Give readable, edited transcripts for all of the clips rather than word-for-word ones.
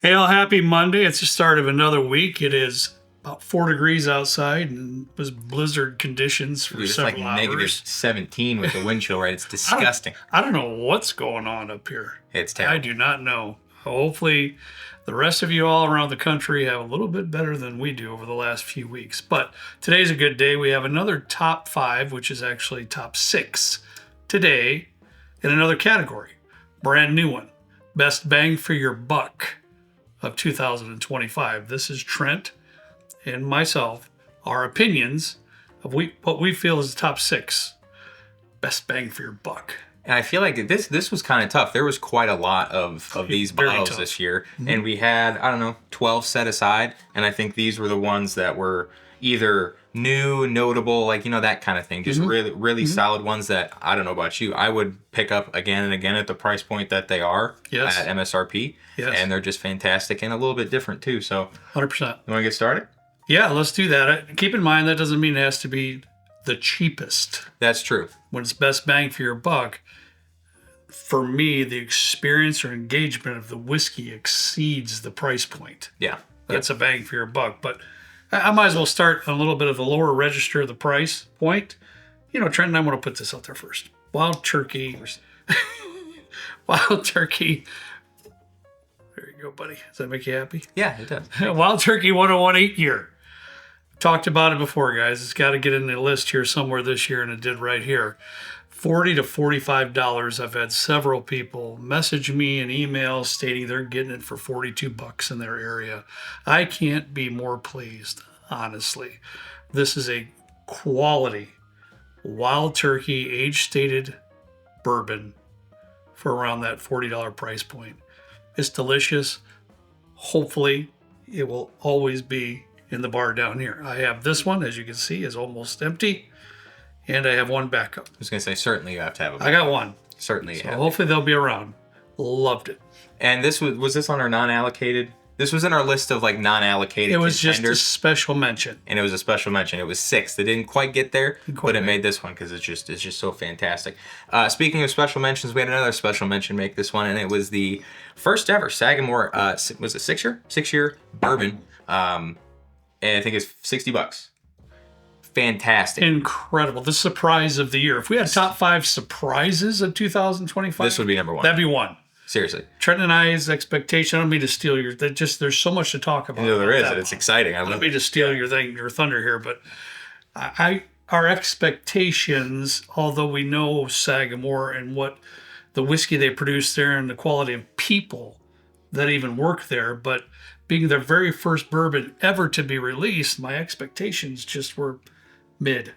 Hey, all happy Monday. It's the start of another week. It is about 4 degrees outside and it was blizzard conditions for Dude, it's several like negative hours. 17 with the wind chill, right? It's disgusting. I don't know what's going on up here. It's I terrible. do not know. Hopefully, the rest of you all around the country have a little bit better than we do over the last few weeks. But today's a good day. We have another top 5, which is actually top 6 today in another category. Brand new one. Best bang for your buck of 2025. This is Trent and myself, our opinions of what we feel is the top 6 best bang for your buck. And I feel like this was kind of tough. There was quite a lot of these Very bottles tough. this year. And we had, I don't know, 12 set aside. And I think these were the ones that were either new, notable, like, that kind of thing. Just really solid ones that, I don't know about you, I would pick up again and again at the price point that they are Yes. at MSRP. Yes. And they're just fantastic and a little bit different too. So, 100%. you want to get started? Yeah, let's do that. Keep in mind that doesn't mean it has to be the cheapest. That's true. When it's best bang for your buck, for me, the experience or engagement of the whiskey exceeds the price point. Yeah. That's a bang for your buck. But I might as well start on a little bit of the lower register of the price point. Trent and I want to put this out there first. Wild Turkey. Wild Turkey. There you go, buddy. Does that make you happy? Yeah, it does. Wild Turkey 101 8-year. Talked about it before, guys. It's got to get in the list here somewhere this year, and it did right here. $40 to $45. I've had several people message me and email stating they're getting it for $42 in their area. I can't be more pleased, honestly. This is a quality Wild Turkey age-stated bourbon for around that $40 price point. It's delicious. Hopefully, it will always be in the bar down here. I have this one, as you can see, is almost empty. And I have one backup. I was going to say, certainly you have to have a I got one. Certainly you So have. hopefully they'll be around. Loved it. And this was this on our non-allocated? This was in our list of like non-allocated It was just a contenders, special mention. and it was a special mention. It was 6. They didn't quite get there, quite but it made this one because it's just so fantastic. Speaking of special mentions, we had another special mention make this one, and it was the first ever Sagamore. Was it 6-year bourbon? And I think it's $60. Fantastic. Incredible. The surprise of the year. If we had top 5 surprises of 2025, This would be number 1. that'd be one. Seriously. Trent and I's expectation. I don't mean to steal your. There's so much to talk about. No, there is. That It's one. exciting. I I love don't mean to steal your thunder here, but our expectations, although we know Sagamore and what the whiskey they produce there and the quality of people that even work there, but being their very first bourbon ever to be released, my expectations just were mid.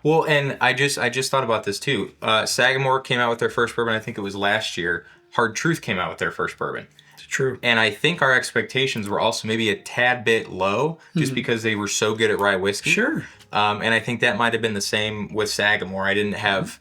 Well, and I just thought about this too. Sagamore came out with their first bourbon. I think it was last year. Hard Truth came out with their first bourbon. It's true. And I think our expectations were also maybe a tad bit low just because they were so good at rye whiskey. Sure. And I think that might have been the same with Sagamore. I didn't have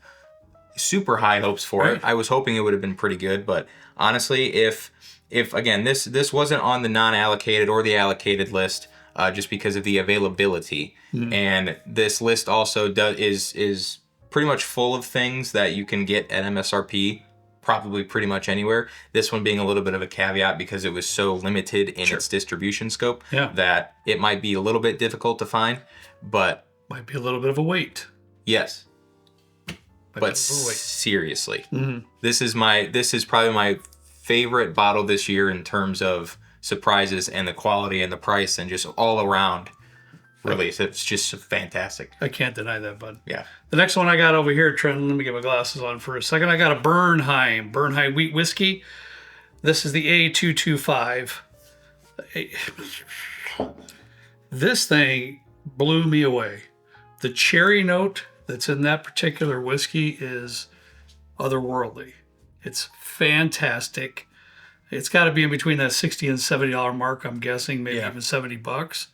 super high hopes for it. I was hoping it would have been pretty good. But honestly, if again, this wasn't on the non-allocated or the allocated list just because of the availability. And this list also is pretty much full of things that you can get at MSRP probably pretty much anywhere. This one being a little bit of a caveat because it was so limited in its distribution scope that it might be a little bit difficult to find, but Might be a little bit of a wait. yes. But seriously, this is probably my favorite bottle this year in terms of surprises and the quality and the price and just all around release. It's just fantastic. I can't deny that, bud. Yeah. The next one I got over here, Trent, let me get my glasses on for a second. I got a Bernheim wheat whiskey. This is the A225. This thing blew me away. The cherry note that's in that particular whiskey is otherworldly. It's fantastic. It's got to be in between that $60 and $70 mark, I'm guessing, maybe even $70.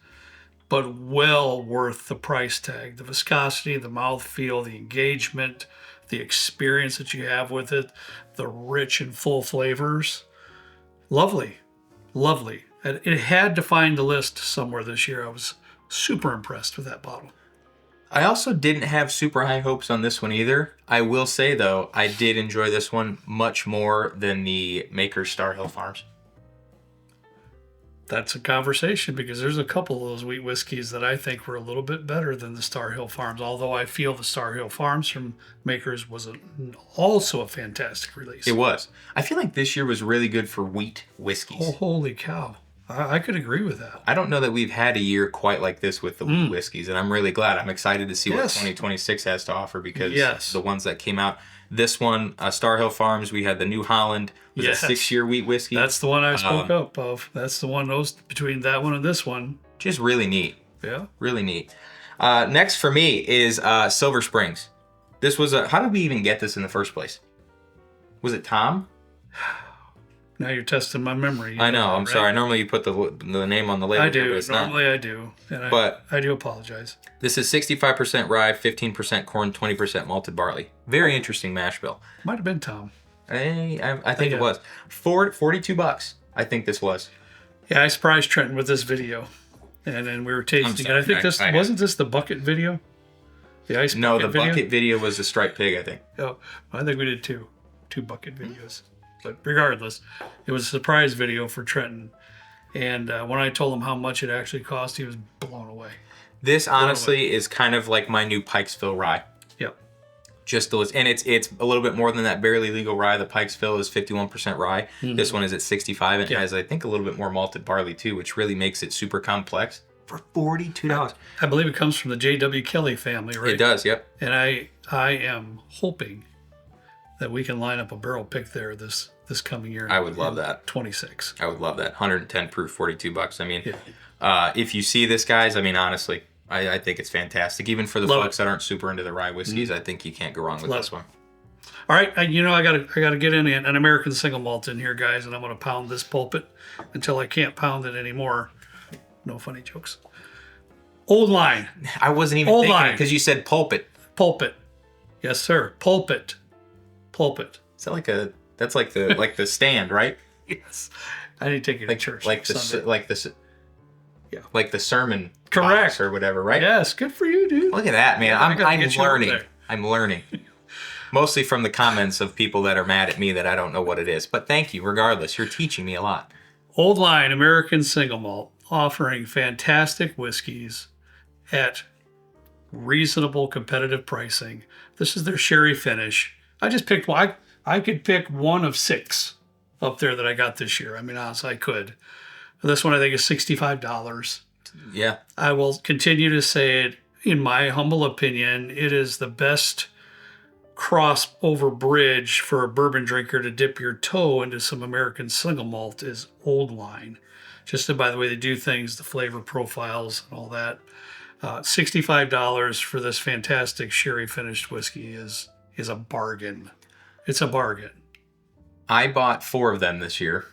But well worth the price tag. The viscosity, the mouthfeel, the engagement, the experience that you have with it, the rich and full flavors. Lovely. Lovely. And it had to find the list somewhere this year. I was super impressed with that bottle. I also didn't have super high hopes on this one either. I will say, though, I did enjoy this one much more than the Maker's Star Hill Farms. That's a conversation because there's a couple of those wheat whiskeys that I think were a little bit better than the Star Hill Farms. Although I feel the Star Hill Farms from Makers was also a fantastic release. It was. I feel like this year was really good for wheat whiskeys. Oh, holy cow. I could agree with that. I don't know that we've had a year quite like this with the wheat whiskeys, and I'm really glad. I'm excited to see what 2026 has to offer because the ones that came out, this one, Star Hill Farms, we had the New Holland, was a 6-year wheat whiskey. That's the one I spoke up of. That's the one, between that one and this one. Just really neat. Yeah. Really neat. Next for me is Silver Springs. This was how did we even get this in the first place? Was it Tom? Now you're testing my memory. I know. I'm sorry. Normally you put the name on the label. I do. But it's Normally not. I do. And but I do apologize. This is 65% rye, 15% corn, 20% malted barley. Very interesting mash bill. Might have been Tom. I think it was. $42, I think this was. Yeah, I surprised Trenton with this video. And then we were tasting it. I think wasn't this the bucket video? The ice No, bucket the bucket video was the striped pig, I think. Oh, I think we did two bucket videos. But regardless, it was a surprise video for Trenton. And when I told him how much it actually cost, he was blown away. This honestly is kind of like my new Pikesville rye. Yep. And it's a little bit more than that barely legal rye. The Pikesville is 51% rye. Mm-hmm. This one is at 65 and has, I think, a little bit more malted barley too, which really makes it super complex for $42. I believe it comes from the J.W. Kelly family, right? It does, yep. And I am hoping that we can line up a barrel pick there this coming year. I would love that. 26. I would love that. 110 proof, $42. I mean, if you see this, guys, I mean, honestly, I think it's fantastic. Even for the folks that aren't super into the rye whiskeys, I think you can't go wrong with this one. All right, I gotta get in an American single malt in here, guys, and I'm gonna pound this pulpit until I can't pound it anymore. No funny jokes. Old Line. I wasn't even thinking because you said pulpit. Pulpit. Yes, sir. Pulpit. Is that that's like the stand, right? Yes. I need to take you to church. Like the sermon. Correct. Box or whatever, right? Yes. Good for you, dude. Look at that, man. I'm learning. I'm learning. Mostly from the comments of people that are mad at me that I don't know what it is. But thank you, regardless. You're teaching me a lot. Old Line American Single Malt, offering fantastic whiskeys at reasonable competitive pricing. This is their sherry finish. I just picked one. I could pick one of 6 up there that I got this year. I mean, honestly, I could. This one I think is $65. Yeah. I will continue to say it. In my humble opinion, it is the best crossover bridge for a bourbon drinker to dip your toe into some American single malt is Old Line. Just by the way they do things, the flavor profiles and all that. $65 for this fantastic sherry finished whiskey is a bargain. It's a bargain. I bought 4 of them this year.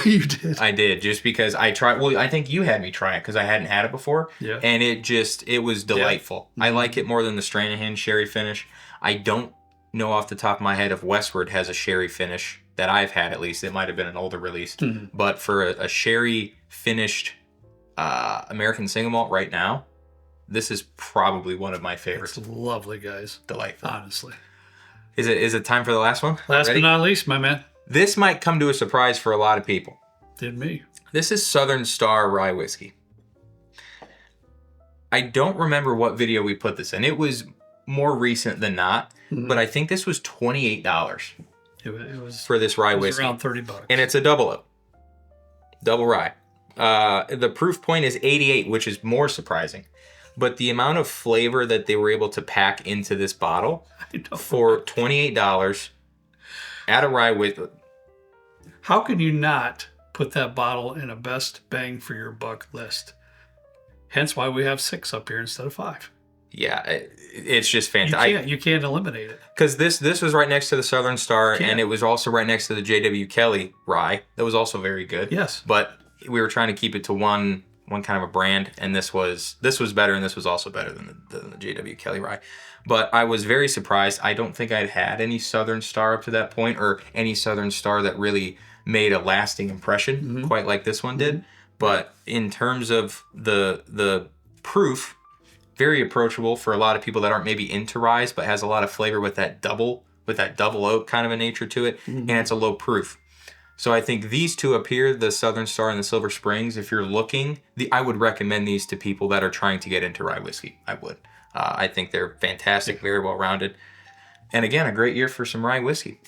You did? I did, just because I tried. Well, I think you had me try it because I hadn't had it before. Yeah. And it was delightful. Yeah. I like it more than the Stranahan sherry finish. I don't know off the top of my head if Westward has a sherry finish that I've had, at least. It might have been an older release. Mm-hmm. But for a sherry finished American single malt right now, this is probably one of my favorites. It's lovely, guys. Delightful. Honestly. Is it time for the last one? Last but not least, my man. This might come to a surprise for a lot of people. Did me. This is Southern Star Rye Whiskey. I don't remember what video we put this in. It was more recent than not, but I think this was $28. It was for this rye whiskey. Around $30. And it's a double oak. Double rye. The proof point is 88, which is more surprising. But the amount of flavor that they were able to pack into this bottle for $28 at a rye with. How can you not put that bottle in a best bang for your buck list? Hence why we have 6 up here instead of 5. Yeah, it's just fantastic. You can't eliminate it. Because this was right next to the Southern Star, and it was also right next to the J.W. Kelly rye. That was also very good. Yes. But we were trying to keep it to one kind of a brand, and this was better, and this was also better than the J.W. Kelly rye. But I was very surprised. I don't think I'd had any Southern Star up to that point, or any Southern Star that really made a lasting impression, quite like this one did. But in terms of the proof, very approachable for a lot of people that aren't maybe into ryes, but has a lot of flavor with that double oak kind of a nature to it, and it's a low proof. So I think these two up here, the Southern Star and the Silver Springs, if you're looking, I would recommend these to people that are trying to get into rye whiskey. I would. I think they're fantastic, very well rounded. And again, a great year for some rye whiskey.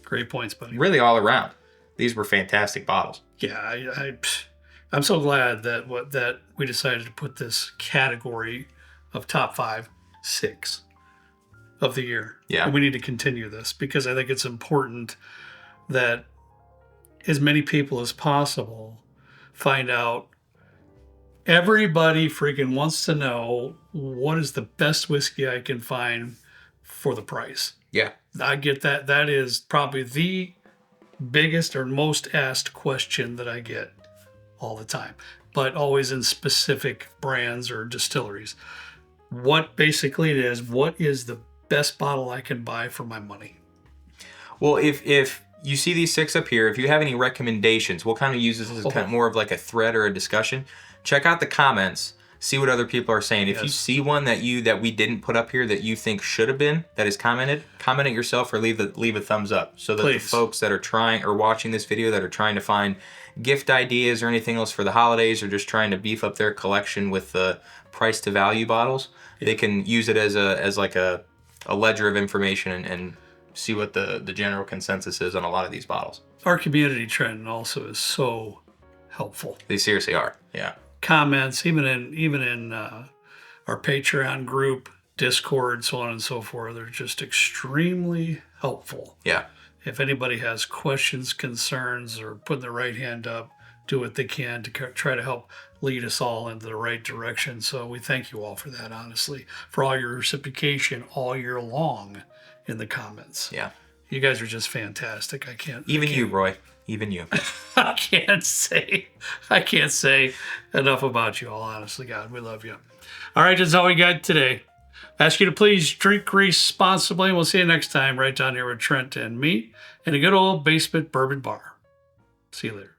Great points, buddy. Really all around. These were fantastic bottles. Yeah, I'm so glad that we decided to put this category of top 5, 6 of the year. Yeah. And we need to continue this because I think it's important that as many people as possible find out. Everybody freaking wants to know what is the best whiskey I can find for the price. Yeah. I get that. That is probably the biggest or most asked question that I get all the time, but always in specific brands or distilleries. What basically it is, what is the best bottle I can buy for my money? Well, if you see these 6 up here, if you have any recommendations, we'll kind of use this as kind of more of like a thread or a discussion. Check out the comments, see what other people are saying. If you see one that we didn't put up here that you think should have been, that is comment it yourself or leave a thumbs up so that the folks that are trying or watching this video that are trying to find gift ideas or anything else for the holidays or just trying to beef up their collection with the price to value bottles, they can use it as like a ledger of information and see what the general consensus is on a lot of these bottles. Our community trend also is so helpful. They seriously are. Yeah. Comments, even in our Patreon group, Discord, so on and so forth, they're just extremely helpful. Yeah. If anybody has questions, concerns, or putting their right hand up, do what they can to try to help lead us all into the right direction. So we thank you all for that, honestly, for all your reciprocation all year long in the comments. Yeah. You guys are just fantastic. I can't. You, Roy. Even you. I can't say enough about you all, honestly, God. We love you. All right, that's all we got today. Ask you to please drink responsibly. We'll see you next time right down here with Trent and me in a good old basement bourbon bar. See you later.